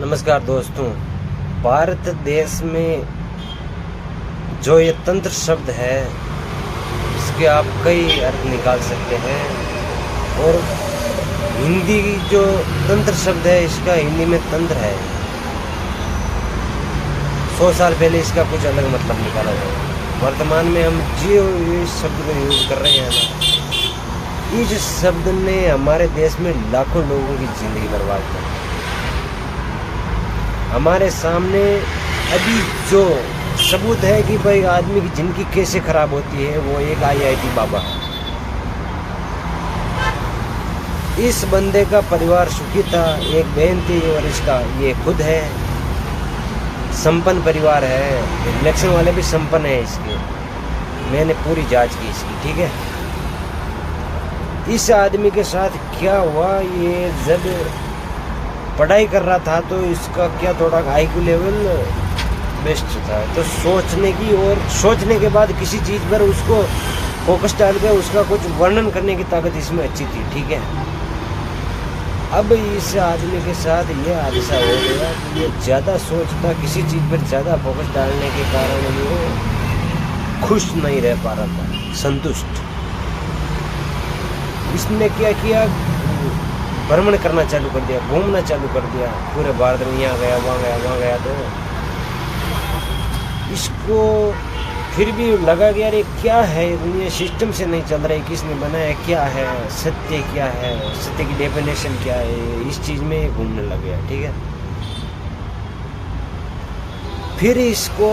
नमस्कार दोस्तों। भारत देश में जो ये तंत्र शब्द है इसके आप कई अर्थ निकाल सकते हैं, और हिंदी की जो तंत्र शब्द है इसका हिंदी में तंत्र है। 100 साल पहले इसका कुछ अलग मतलब निकाला जाए। वर्तमान में हम जो इस शब्द को यूज कर रहे हैं ना, इस शब्द ने हमारे देश में लाखों लोगों की जिंदगी बर्बाद कर दी। हमारे सामने अभी जो सबूत है कि भाई आदमी की जिंदगी कैसे खराब होती है, वो एक IIT बाबा है। इस बंदे का परिवार सुखी था, एक बहन थी और इसका ये खुद है संपन्न परिवार है। इलेक्शन वाले भी संपन्न है इसके, मैंने पूरी जांच की इसकी, ठीक है। इस आदमी के साथ क्या हुआ, ये जब पढ़ाई कर रहा था तो इसका क्या थोड़ा IQ लेवल बेस्ट था, तो सोचने की और सोचने के बाद किसी चीज़ पर उसको फोकस डाल के उसका कुछ वर्णन करने की ताकत इसमें अच्छी थी, ठीक है। अब इस आदमी के साथ ये हादसा हो गया कि ये ज़्यादा सोचता, किसी चीज़ पर ज़्यादा फोकस डालने के कारण ये खुश नहीं रह पा रहा था, संतुष्ट। इसने क्या किया, भ्रमण करना चालू कर दिया, घूमना चालू कर दिया पूरे भारत में, यहाँ गया वहाँ गया वहाँ गया। तो इसको फिर भी लगा कि यार ये क्या है, दुनिया सिस्टम से नहीं चल रही, किसने बनाया, क्या है सत्य, क्या है सत्य की डेफिनेशन क्या है, इस चीज़ में घूमने लग गया, ठीक है। फिर इसको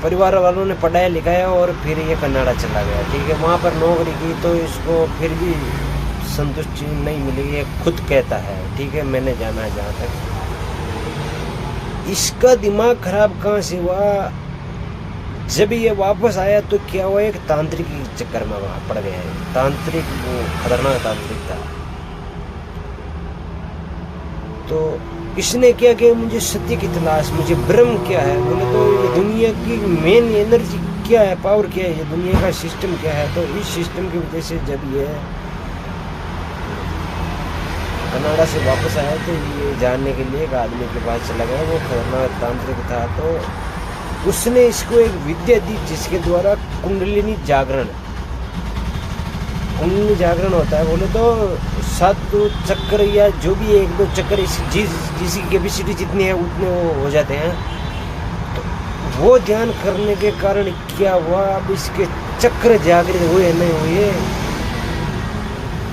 परिवार वालों ने पढ़ाया लिखाया और फिर ये कनाडा चला गया, ठीक है। वहाँ पर नौकरी की तो इसको फिर भी संतुष्टि नहीं मिली, ये खुद कहता है, ठीक है। मैंने जाना है जहाँ तक। इसका दिमाग खराब कहाँ से हुआ, जब ये वापस आया तो क्या हुआ, एक तांत्रिक के चक्कर में वहाँ पड़ गया है। तांत्रिक वो खतरनाक तांत्रिक था। तो इसने क्या किया, मुझे सत्य की तलाश, मुझे ब्रह्म क्या है, बोले तो ये दुनिया की मेन एनर्जी क्या है, पावर क्या है, ये दुनिया का सिस्टम क्या है। तो इस सिस्टम की वजह से जब ये कनाडा से वापस आया तो ये जानने के लिए एक आदमी के पास चला गया, वो खतरनाक तांत्रिक था। तो उसने इसको एक विद्या दी जिसके द्वारा कुंडलिनी जागरण होता है। बोले तो 7 चक्र या जो भी 1-2 चक्र जिसकी कैपेसिटी जितनी है उतने वो हो जाते हैं। तो वो ध्यान करने के कारण क्या हुआ, अब इसके चक्र जागृत हुए नहीं हुए,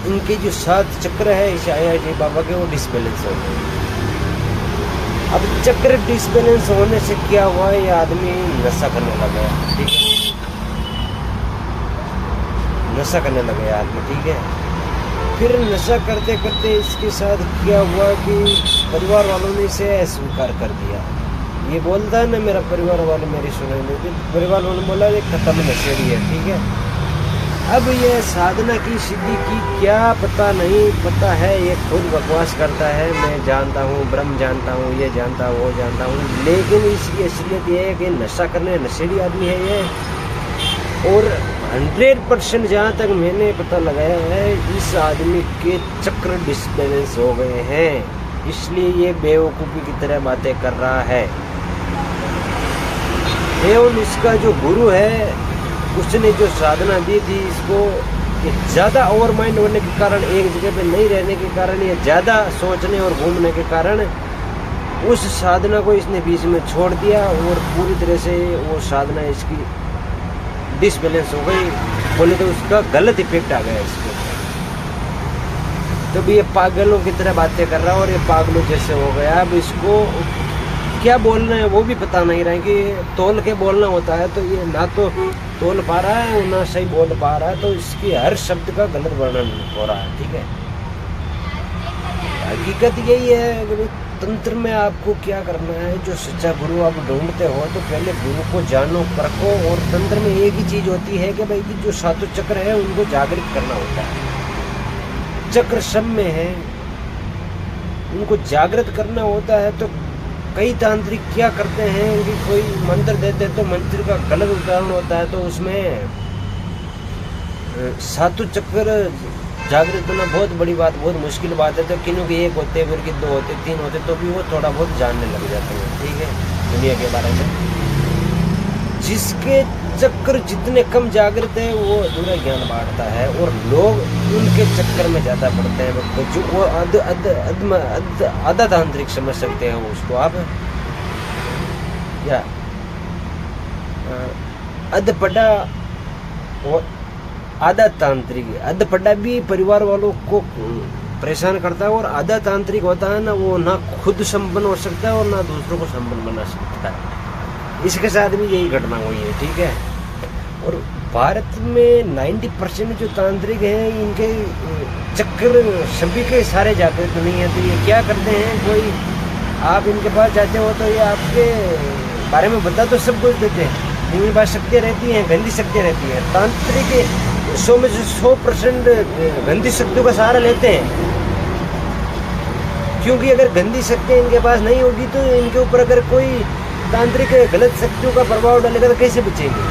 इनके जो 7 चक्र है इस IIT बाबा के, वो डिसबैलेंस हो गए। अब चक्र डिसबैलेंस होने से क्या हुआ, ये आदमी नशा करने लगा, ठीक है। नशा करने लगे आदमी, ठीक है। फिर नशा करते करते इसके साथ क्या हुआ कि परिवार वालों ने इसे अस्वीकार कर दिया। ये बोलता है ना, मेरा परिवार वाले मेरी सुनाई नहीं दी, परिवार वालों ने बोला ये खत्म नशेड़ी है, ठीक है। अब ये साधना की सिद्धि की क्या पता नहीं, पता है ये खुद बकवास करता है, मैं जानता हूँ, ब्रह्म जानता हूँ, ये जानता हूँ, वो जानता हूँ, लेकिन इसकी असलियत ये है कि नशा करने नशेड़ी आदमी है ये। और 100% जहाँ तक मैंने पता लगाया है, इस आदमी के चक्र डिसबैलेंस हो गए हैं, इसलिए ये बेवकूफ़ी की तरह बातें कर रहा है। एवं इसका जो गुरु है उसने जो साधना दी थी इसको, ये ज़्यादा ओवर माइंड होने के कारण, एक जगह पे नहीं रहने के कारण, ये ज़्यादा सोचने और घूमने के कारण उस साधना को इसने बीच में छोड़ दिया और पूरी तरह से वो साधना इसकी डिसबैलेंस हो गई। बोले तो उसका गलत इफेक्ट आ गया इसको। तो भी ये पागलों की तरह बातें कर रहा है और ये पागलों जैसे हो गया। अब इसको क्या बोलना है वो भी पता नहीं रहा है कि तोल के बोलना होता है, तो ये ना तो तोल पा रहा है ना सही बोल पा रहा है, तो इसकी हर शब्द का गलत वर्णन हो रहा है, ठीक है। हकीकत यही है कि तंत्र में आपको क्या करना है, जो सच्चा गुरु आप ढूंढते हो तो पहले गुरु को जानो, परखो। और तंत्र में एक ही चीज़ होती है कि भाई जो 7 चक्र है उनको जागृत करना होता है। चक्र सब में है, उनको जागृत करना होता है। तो कई तांत्रिक क्या करते हैं कि कोई मंत्र देते तो मंत्र का गलत उच्चारण होता है, तो उसमें 7 चक्र जागृत होना बहुत बड़ी बात, बहुत मुश्किल बात है। तो किन्हीं के एक होते, फिर के 2 होते, 3 होते, तो भी वो थोड़ा बहुत जानने लग जाते हैं, ठीक है, दुनिया के बारे में। जिसके चक्कर जितने कम जागृत है वो अधूरा ज्ञान बांटता है, और लोग उनके चक्कर में ज़्यादा पड़ते हैं। जो वो आधा तांत्रिक समझ सकते हैं उसको आप, या अधपड़ा, वो आधा तांत्रिक, अधपड़ा भी परिवार वालों को परेशान करता है, और आधा तांत्रिक होता है ना, वो ना खुद संपन्न हो सकता है और ना दूसरों को संपन्न बना सकता है। इसके साथ भी यही घटना हुई है, ठीक है। और भारत में 90% जो तांत्रिक हैं, इनके चक्कर सभी के सारे जागृत तो नहीं है। तो ये क्या करते हैं, कोई आप इनके पास जाते हो तो ये आपके बारे में बता तो सब कुछ देते हैं, इनके पास शक्तियाँ रहती हैं, गंदी शक्तियाँ रहती हैं। तांत्रिक 100 में से 100% गंदी शक्तियों का सहारा लेते हैं, क्योंकि अगर गंदी शक्तियाँ इनके पास नहीं होगी तो इनके ऊपर अगर कोई तांत्रिक गलत शक्तियों का प्रभाव डालेगा तो कैसे बचेंगे।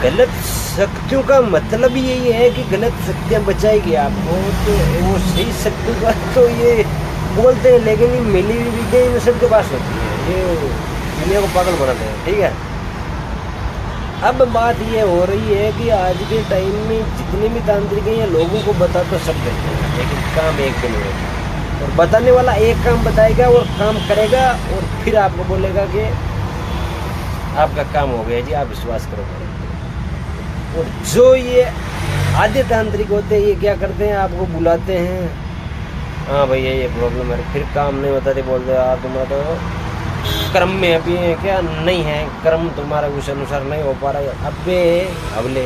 गलत शक्तियों का मतलब यही है कि गलत शक्तियाँ बचाएगी आपको, तो वो सही शक्ति का तो ये बोलते हैं, लेकिन ये मिली हुई विद्या इन सबके पास होती है, ये दुनिया को पागल बनाते हैं, ठीक है। अब बात ये हो रही है कि आज के टाइम में जितने भी तांत्रिक हैं, लोगों को बता तो सब देते हैं, लेकिन काम एक भी नहीं होता। और बताने वाला एक काम बताएगा और काम करेगा, और फिर आपको बोलेगा कि आपका काम हो गया जी, आप विश्वास करो। और जो ये आधे तांत्रिक होते हैं, ये क्या करते हैं, आपको बुलाते हैं, हाँ भैया ये प्रॉब्लम है, फिर काम नहीं होता तो बोलते यार तुम्हारा तो कर्म में अभी है क्या, नहीं है कर्म तुम्हारा उस अनुसार नहीं हो पा रहा है। अबे अगले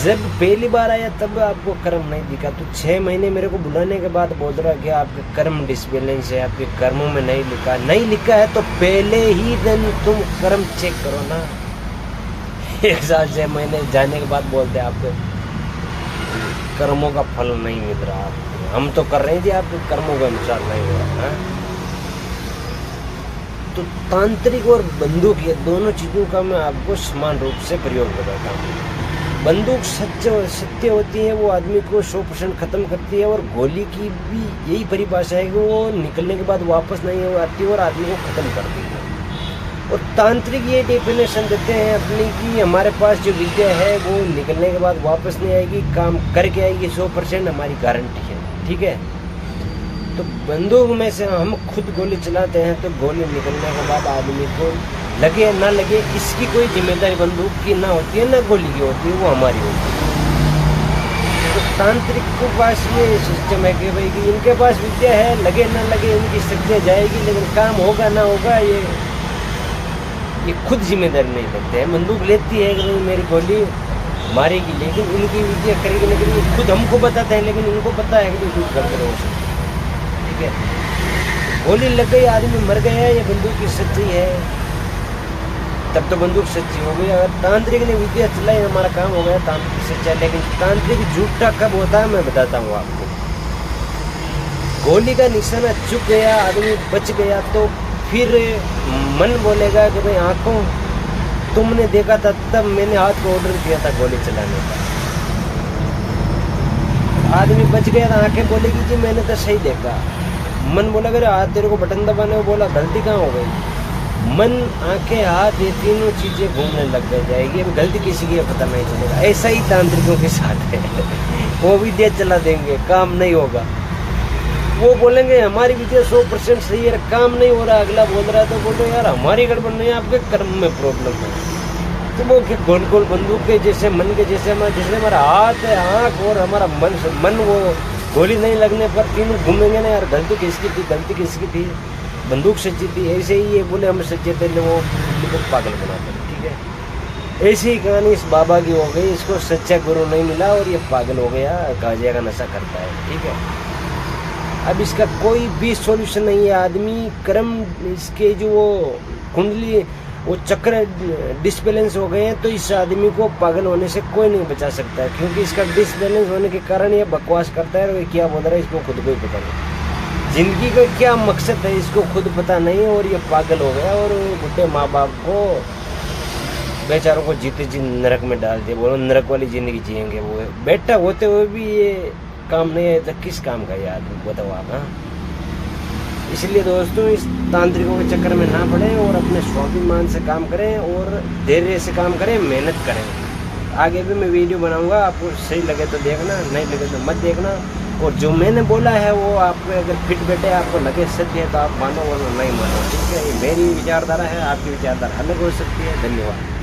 जब पहली बार आया तब आपको कर्म नहीं दिखा, तो 6 महीने मेरे को बुलाने के बाद बोल रहा कि आपके कर्म डिसबैलेंस है, आपके कर्मों में नहीं लिखा है, तो पहले ही दिन तुम कर्म चेक करो ना। 1 साल 6 महीने जाने के बाद बोलते आपके कर्मों का फल नहीं मिल रहा, हम तो कर रहे हैं जी, आपके कर्मों के अनुसार नहीं हो रहा है। तो तांत्रिक और बंदूक, ये दोनों चीज़ों का मैं आपको समान रूप से प्रयोग बताता हूँ। बंदूक सत्य होती है, वो आदमी को 100% ख़त्म करती है, और गोली की भी यही परिभाषा है कि वो निकलने के बाद वापस नहीं आती और आदमी को ख़त्म करती है। और तांत्रिक ये डेफिनेशन देते हैं अपनी कि हमारे पास जो विद्या है वो निकलने के बाद वापस नहीं आएगी, काम करके आएगी, 100% हमारी गारंटी है, ठीक है। तो बंदूक में से हम खुद गोली चलाते हैं, तो गोली निकलने के बाद आदमी को लगे ना लगे, इसकी कोई जिम्मेदारी बंदूक की ना होती है ना गोली की होती है, वो हमारी होती है। तो तांत्रिक के पास ये सिस्टम है कि भाई कि इनके पास विद्या है, लगे ना लगे इनकी शक्तियाँ जाएगी, लेकिन काम होगा ना होगा ये खुद जिम्मेदारी नहीं लेते हैं। बंदूक लेती है कि भाई मेरी गोली मारेगी, लेकिन इनकी विद्या करेगी, लेकिन ये खुद हमको बताते हैं, लेकिन इनको पता है कि कुछ गड़बड़ हो सकती है, ठीक है। गोली लग गई, आदमी मर गया, ये बंदूक की सच्ची है, तब तो बंदूक सच्ची हो गई। अगर तांत्रिक ने विद्या चलाई, हमारा काम हो गया, तांत्रिक सच्चा। लेकिन तांत्रिक झूठा कब होता है मैं बताता हूँ आपको। गोली का निशाना चुक गया, आदमी बच गया, तो फिर मन बोलेगा कि भाई आंखों तुमने देखा था, तब मैंने हाथ को ऑर्डर किया था गोली चलाने का। आदमी बच गया था, आंखें बोलेगी कि मैंने तो सही देखा। मन बोला अरे हाथ तेरे को बटन दबाने को बोला, गलती कहाँ हो गई। मन, आंखें, हाथ, ये तीनों चीजें घूमने लग जाएगी, अब गलती किसी की पता नहीं चलेगा। ऐसा ही तांत्रिकों के साथ है। वो विद्या चला देंगे, काम नहीं होगा। वो बोलेंगे हमारी विद्या 100% सही है, काम नहीं हो रहा, अगला बोल रहा है तो बोलो यार हमारी गड़बड़ नहीं है, आपके कर्म में प्रॉब्लम है। तो वो गोल गोल बंदूक के जैसे, मन के जैसे, हमारा हाथ है, आँख और हमारा मन वो गोली नहीं लगने पर तीनों घूमेंगे ना यार, गलती किसकी थी, गलती किसकी थी, बंदूक सच्ची थी। ऐसे ही ये बोले हम सच्चे थे, वो पागल बनाते हैं, ठीक है। ऐसी ही कहानी इस बाबा की हो गई, इसको सच्चा गुरु नहीं मिला और ये पागल हो गया, गांजे का नशा करता है, ठीक है। अब इसका कोई भी सॉल्यूशन नहीं है। आदमी कर्म, इसके जो वो कुंडली, वो चक्र डिसबैलेंस हो गए हैं, तो इस आदमी को पागल होने से कोई नहीं बचा सकता है, क्योंकि इसका डिसबैलेंस होने के कारण ये बकवास करता है, और ये क्या बोल रहा है इसको खुद को ही पता नहीं, जिंदगी का क्या मकसद है इसको खुद पता नहीं, और ये पागल हो गया। और बुढ़े माँ बाप को बेचारों को जीते जी नरक में डाल दिया, बोलो नरक वाली जिंदगी जिएंगे। वो बेटा होते हुए भी ये काम नहीं है तो किस काम का ये आदमी, बताओ आप। हाँ, इसलिए दोस्तों इस तांत्रिकों के चक्कर में ना पड़े और अपने स्वाभिमान से काम करें और धैर्य से काम करें, मेहनत करें। आगे भी मैं वीडियो बनाऊंगा, आपको सही लगे तो देखना, नहीं लगे तो मत देखना। और जो मैंने बोला है वो आपको अगर फिट बैठे, आपको लगे सत्य है तो आप मानो वरना नहीं मानो, ठीक है। ये मेरी विचारधारा है, आपकी विचारधारा अलग हो सकती है। धन्यवाद।